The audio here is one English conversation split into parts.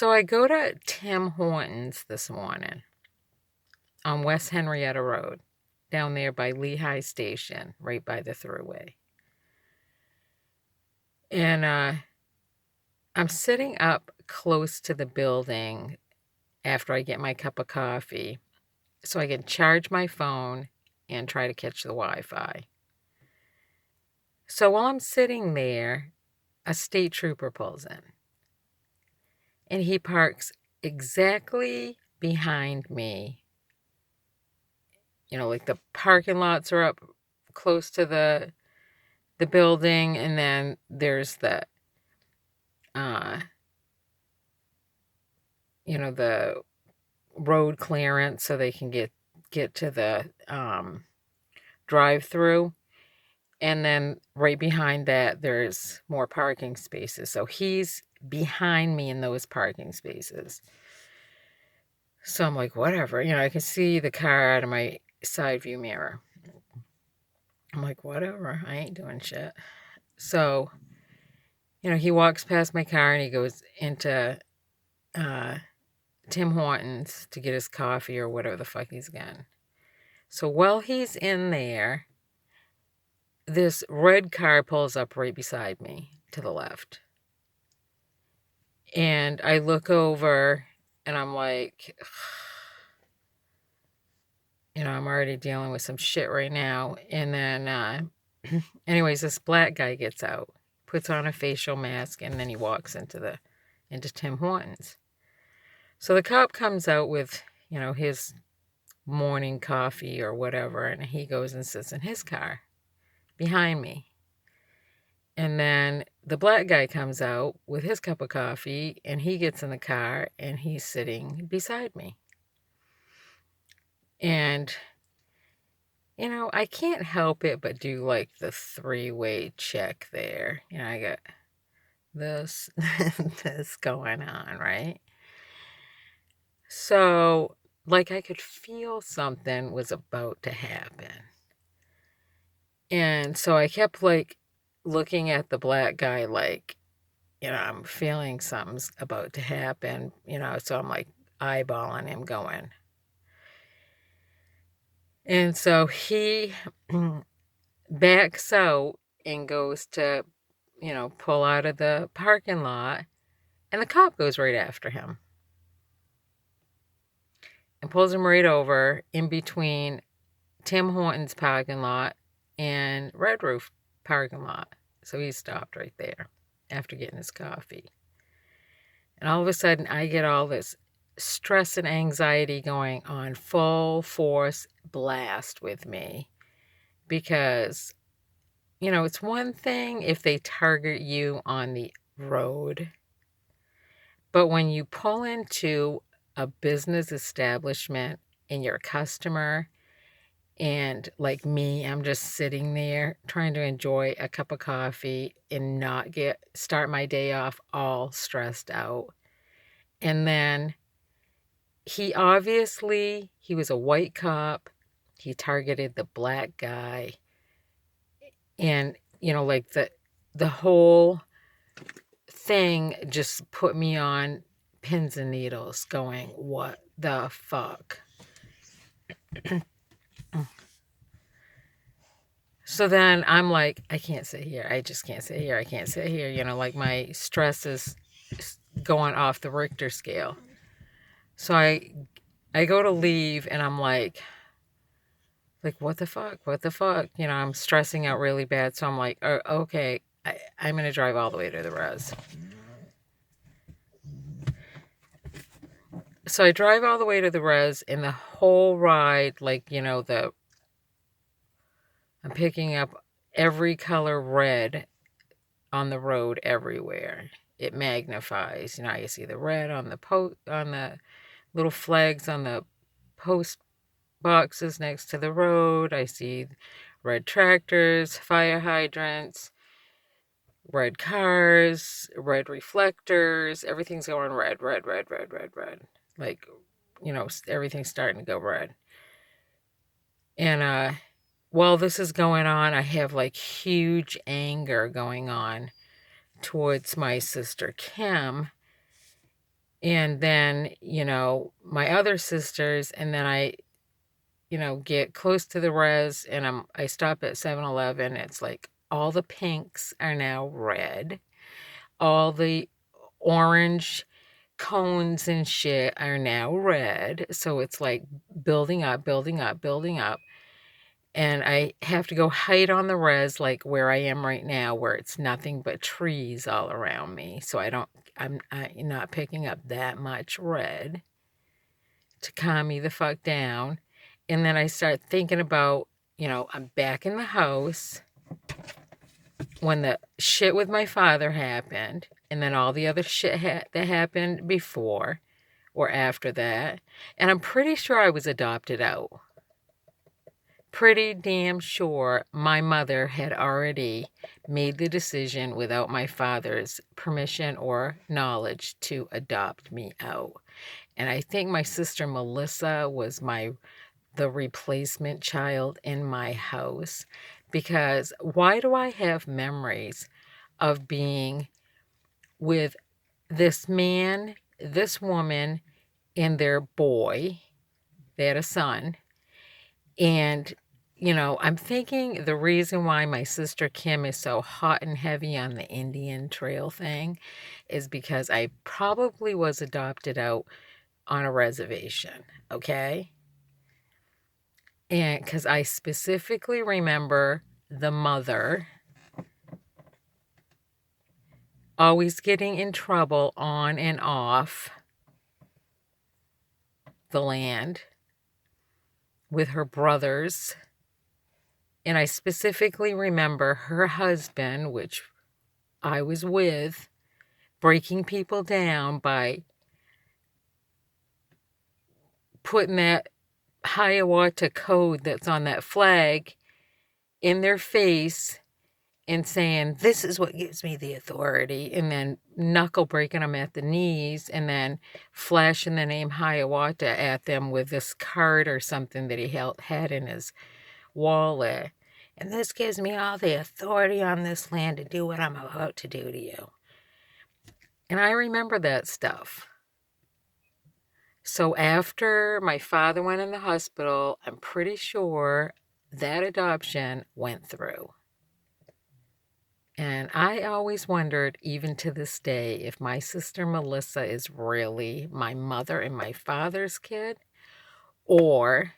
So I go to Tim Hortons this morning on West Henrietta Road, down there by Lehigh Station, right by the thruway. And I'm sitting up close to the building after I get my cup of coffee so I can charge my phone and try to catch the Wi-Fi. So while I'm sitting there, a state trooper pulls in. And he parks exactly behind me. You know, like the parking lots are up close to the building, and then there's the the road clearance so they can get to the drive-through. And then right behind that, there's more parking spaces. So he's behind me in those parking spaces. So I'm like, whatever. I can see the car out of my side view mirror. I'm like, whatever. I ain't doing shit. So, he walks past my car and he goes into Tim Hortons to get his coffee or whatever the fuck he's getting. So while he's in there, this red car pulls up right beside me to the left. And I look over and I'm like, I'm already dealing with some shit right now. And then, anyways, this black guy gets out, puts on a facial mask, and then he walks into Tim Hortons. So the cop comes out with, his morning coffee or whatever, and he goes and sits in his car behind me. And then the black guy comes out with his cup of coffee, and he gets in the car, and he's sitting beside me. And, I can't help it but do like the three-way check there. I got this, this going on, right? So, like, I could feel something was about to happen. And so I kept, like, looking at the black guy like, I'm feeling something's about to happen, so I'm, like, eyeballing him going. And so he backs out and goes to, pull out of the parking lot, and the cop goes right after him and pulls him right over in between Tim Hortons parking lot and Red Roof parking lot. So he stopped right there after getting his coffee. And all of a sudden, I get all this stress and anxiety going on full force blast with me because, it's one thing if they target you on the road, but when you pull into a business establishment and you're a customer, and like me, I'm just sitting there trying to enjoy a cup of coffee and not start my day off all stressed out. And then he was a white cop. He targeted the black guy. And, like the whole thing just put me on pins and needles going, what the fuck? So then I'm like, I can't sit here. I just can't sit here. I can't sit here. Like my stress is going off the Richter scale. So I go to leave and I'm like, what the fuck? What the fuck? I'm stressing out really bad. So I'm like, oh, okay, I'm going to drive all the way to the res. So I drive all the way to the res, and the whole ride, I'm picking up every color red on the road everywhere. It magnifies. I see the red on the little flags on the post boxes next to the road. I see red tractors, fire hydrants, red cars, red reflectors. Everything's going red, red, red, red, red, red. Like, everything's starting to go red. And while this is going on, I have like huge anger going on towards my sister Kim. And then, my other sisters, and then I, get close to the res and I stop at 7-Eleven. It's like all the pinks are now red. All the orange cones and shit are now red. So it's like building up, building up, building up. And I have to go hide on the res like where I am right now, where it's nothing but trees all around me. So I'm not picking up that much red to calm me the fuck down. And then I start thinking about, I'm back in the house when the shit with my father happened, and then all the other shit that happened before or after that. And I'm pretty sure I was adopted out. Pretty damn sure my mother had already made the decision without my father's permission or knowledge to adopt me out. And I think my sister Melissa was the replacement child in my house, because why do I have memories of being with this man, this woman, and their boy? They had a son. And, I'm thinking the reason why my sister Kim is so hot and heavy on the Indian Trail thing is because I probably was adopted out on a reservation, okay? And because I specifically remember the mother always getting in trouble on and off the land with her brothers. And I specifically remember her husband, which I was with, breaking people down by putting that Hiawatha code that's on that flag in their face and saying, this is what gives me the authority, and then knuckle breaking them at the knees, and then flashing the name Hiawatha at them with this card or something that he had in his wallet. And this gives me all the authority on this land to do what I'm about to do to you. And I remember that stuff. So after my father went in the hospital, I'm pretty sure that adoption went through. And I always wondered, even to this day, if my sister Melissa is really my mother and my father's kid, or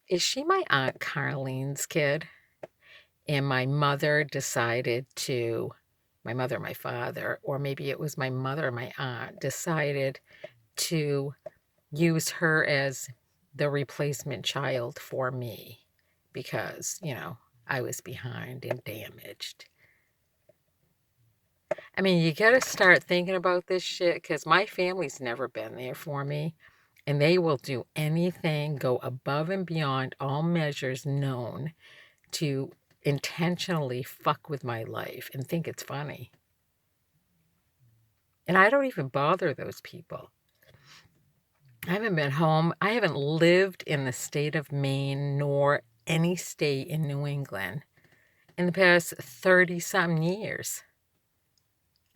is she my Aunt Carlene's kid? And my mother decided to, my mother and my father, or maybe it was my mother and my aunt, decided to use her as the replacement child for me because, I was behind and damaged. I mean, you got to start thinking about this shit because my family's never been there for me. And they will do anything, go above and beyond all measures known to intentionally fuck with my life and think it's funny. And I don't even bother those people. I haven't been home. I haven't lived in the state of Maine nor any state in New England in the past 30-something years.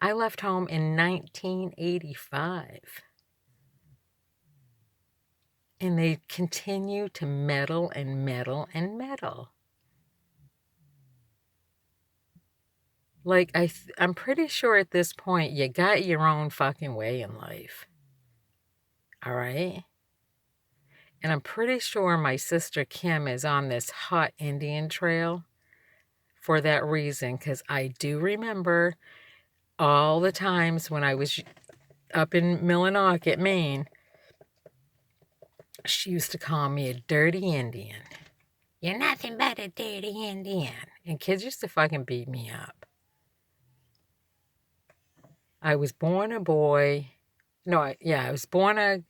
I left home in 1985. And they continue to meddle and meddle and meddle. Like, I'm pretty sure at this point you got your own fucking way in life. All right? And I'm pretty sure my sister Kim is on this hot Indian trail for that reason, because I do remember all the times when I was up in Millinocket, Maine, she used to call me a dirty Indian. You're nothing but a dirty Indian. And kids used to fucking beat me up. I was born a boy. I was born a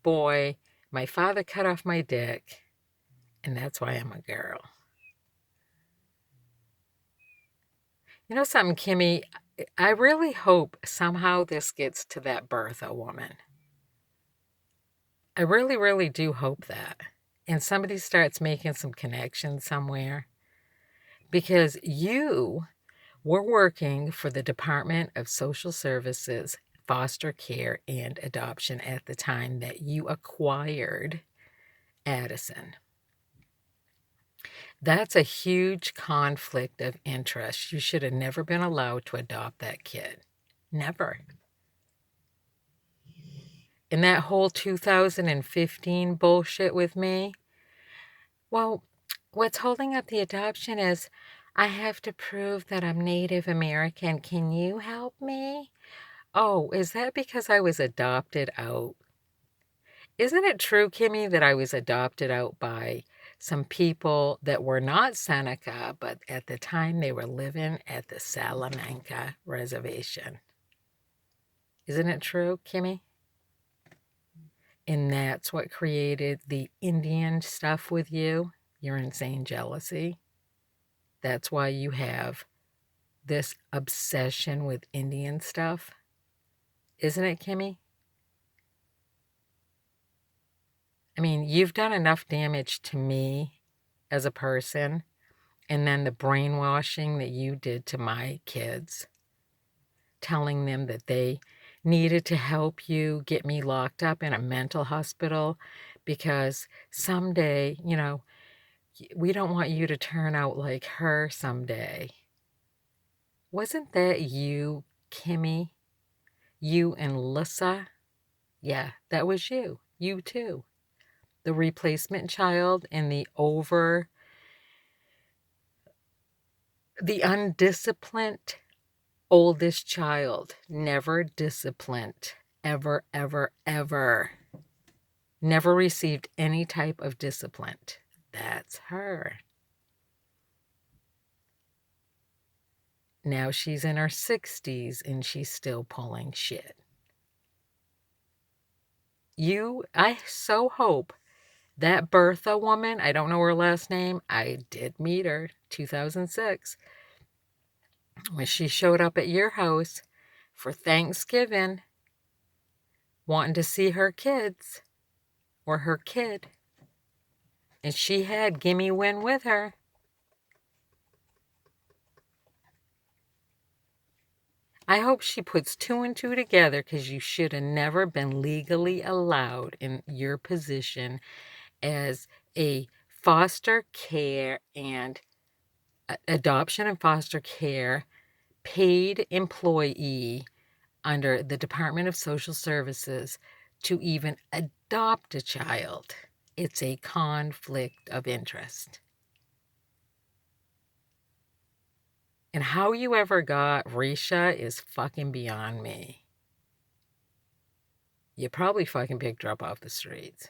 boy. My father cut off my dick, and that's why I'm a girl. You know something, Kimmy? I really hope somehow this gets to that Bertha woman. I really, really do hope that. And somebody starts making some connections somewhere. Because you were working for the Department of Social Services foster care and adoption at the time that you acquired Addison. That's a huge conflict of interest. You should have never been allowed to adopt that kid. Never. And that whole 2015 bullshit with me, well, what's holding up the adoption is I have to prove that I'm Native American. Can you help me? Oh, is that because I was adopted out? Isn't it true, Kimmy, that I was adopted out by some people that were not Seneca, but at the time they were living at the Salamanca Reservation? Isn't it true, Kimmy? And that's what created the Indian stuff with you, your insane jealousy. That's why you have this obsession with Indian stuff. Isn't it, Kimmy? I mean, you've done enough damage to me as a person, and then the brainwashing that you did to my kids, telling them that they needed to help you get me locked up in a mental hospital because someday, we don't want you to turn out like her someday. Wasn't that you, Kimmy? You and Lissa? Yeah, that was you. You too. The replacement child and the undisciplined oldest child. Never disciplined. Ever, ever, ever. Never received any type of discipline. That's her. Now she's in her 60s and she's still pulling shit. I so hope that Bertha woman, I don't know her last name, I did meet her 2006, when she showed up at your house for Thanksgiving, wanting to see her kids, or her kid, and she had Gimme Win with her. I hope she puts 2 and 2 together, because you should have never been legally allowed in your position as a foster care and adoption and foster care paid employee under the Department of Social Services to even adopt a child. It's a conflict of interest. And how you ever got Risha is fucking beyond me. You probably fucking picked her up off the streets.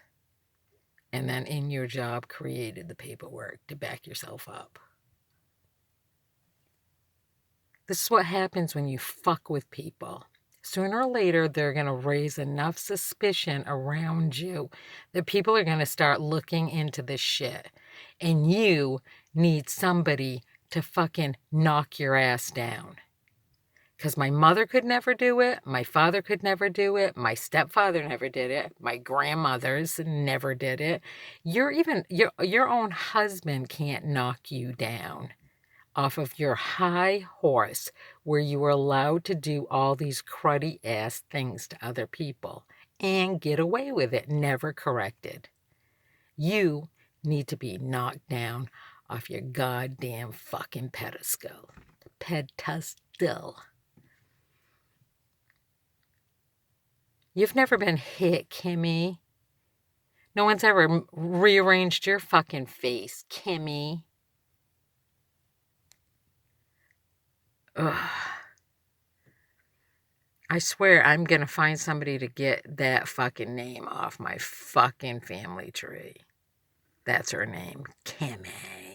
And then in your job created the paperwork to back yourself up. This is what happens when you fuck with people. Sooner or later, they're going to raise enough suspicion around you that people are going to start looking into this shit. And you need somebody to fucking knock your ass down. Because my mother could never do it. My father could never do it. My stepfather never did it. My grandmothers never did it. Your own husband can't knock you down off of your high horse where you were allowed to do all these cruddy ass things to other people and get away with it, never corrected. You need to be knocked down off your goddamn fucking pedestal. You've never been hit, Kimmy. No one's ever rearranged your fucking face, Kimmy. Ugh. I swear I'm going to find somebody to get that fucking name off my fucking family tree. That's her name, Kimmy.